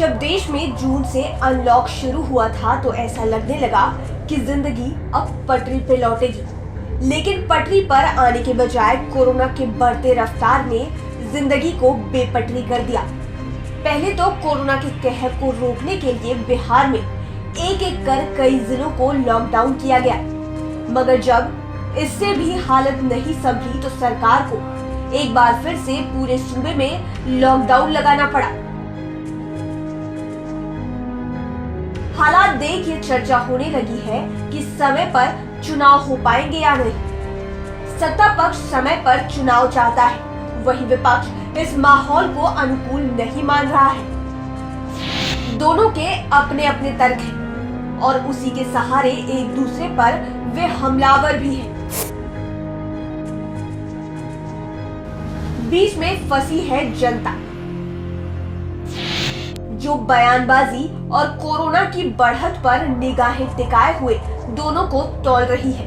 जब देश में जून से अनलॉक शुरू हुआ था तो ऐसा लगने लगा कि जिंदगी अब पटरी पे लौटेगी। लेकिन पटरी पर आने के बजाय कोरोना के बढ़ते रफ्तार ने जिंदगी को बेपटरी कर दिया। पहले तो कोरोना के कहर को रोकने के लिए बिहार में एक एक कर कई जिलों को लॉकडाउन किया गया, मगर जब इससे भी हालत नहीं संभली तो सरकार को एक बार फिर से पूरे सूबे में लॉकडाउन लगाना पड़ा। हालात देख ये चर्चा होने लगी है कि समय पर चुनाव हो पाएंगे या नहीं। सत्ता पक्ष समय पर चुनाव चाहता है, वहीं विपक्ष इस माहौल को अनुकूल नहीं मान रहा है। दोनों के अपने अपने तर्क हैं और उसी के सहारे एक दूसरे पर वे हमलावर भी हैं। बीच में फंसी है जनता, जो बयानबाजी और कोरोना की बढ़त पर निगाहें टिकाए हुए दोनों को तौल रही है।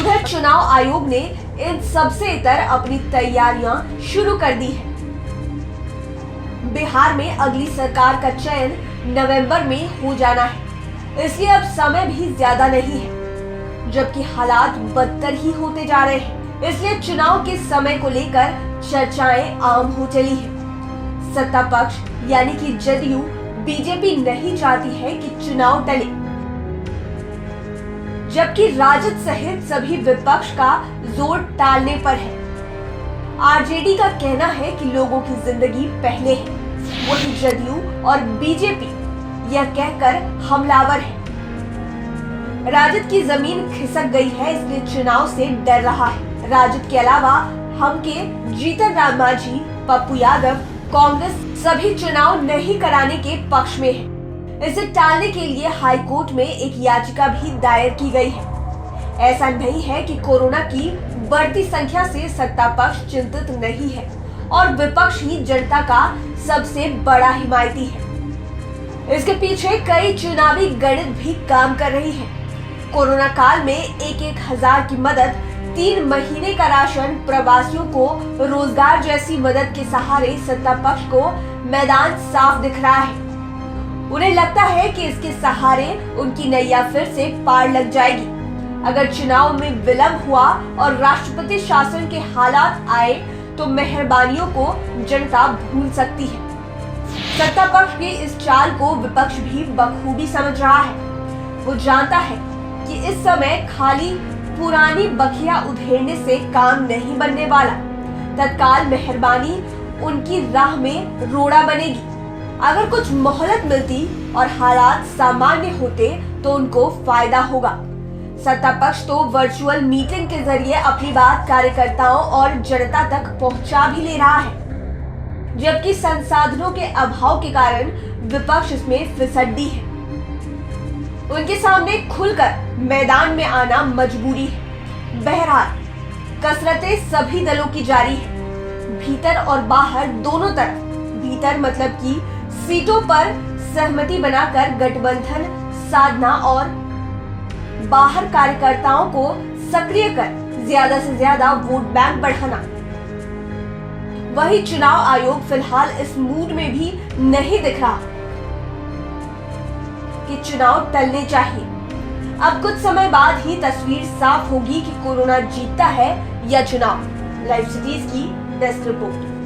उधर चुनाव आयोग ने इन सबसे इतर अपनी तैयारियां शुरू कर दी है। बिहार में अगली सरकार का चयन नवंबर में हो जाना है, इसलिए अब समय भी ज्यादा नहीं है, जबकि हालात बदतर ही होते जा रहे हैं। इसलिए चुनाव के समय को लेकर चर्चाएं आम हो चली है। सत्ता पक्ष यानी कि जदयू बीजेपी नहीं चाहती है कि चुनाव टले, जबकि राजद सहित सभी विपक्ष का जोर टालने पर है। आरजेडी का कहना है कि लोगों की जिंदगी पहले है, वही जदयू और बीजेपी यह कहकर हमलावर है। राजद की जमीन खिसक गई है, इसलिए चुनाव से डर रहा है। राजद के अलावा हम के जीतन राम मांझी, पप्पू यादव, कांग्रेस सभी चुनाव नहीं कराने के पक्ष में है। इसे टालने के लिए हाई कोर्ट में एक याचिका भी दायर की गई है। ऐसा नहीं है कि कोरोना की बढ़ती संख्या से सत्ता पक्ष चिंतित नहीं है और विपक्ष ही जनता का सबसे बड़ा हिमायती है। इसके पीछे कई चुनावी गणित भी काम कर रही है। कोरोना काल में एक हजार की मदद, 3 महीने का राशन, प्रवासियों को रोजगार जैसी मदद के सहारे सत्ता पक्ष को मैदान साफ दिख रहा है। उन्हें लगता है कि इसके सहारे उनकी नैया फिर से पार लग जाएगी। अगर चुनाव में विलंब हुआ और राष्ट्रपति शासन के हालात आए तो मेहरबानियों को जनता भूल सकती है। सत्ता पक्ष की इस चाल को विपक्ष भी बखूबी समझ रहा है। वो जानता है कि इस समय खाली पुरानी बखिया उधेड़ने से काम नहीं बनने वाला। तत्काल मेहरबानी उनकी राह में रोड़ा बनेगी। अगर कुछ मोहलत मिलती और हालात सामान्य होते तो उनको फायदा होगा। सत्ता पक्ष तो वर्चुअल मीटिंग के जरिए अपनी बात कार्यकर्ताओं और जनता तक पहुंचा भी ले रहा है, जबकि संसाधनों के अभाव के कारण विपक्ष इसमें फिसड्डी है। उनके सामने खुलकर मैदान में आना मजबूरी है। बहरहाल कसरतें सभी दलों की जारी है, भीतर और बाहर दोनों तरफ। भीतर मतलब कि सीटों पर सहमति बनाकर गठबंधन साधना और बाहर कार्यकर्ताओं को सक्रिय कर ज्यादा से ज्यादा वोट बैंक बढ़ाना। वही चुनाव आयोग फिलहाल इस मूड में भी नहीं दिख रहा कि चुनाव टलने चाहिए। अब कुछ समय बाद ही तस्वीर साफ होगी कि कोरोना जीतता है या चुनाव। लाइव सिटीज की डेस्क रिपोर्ट।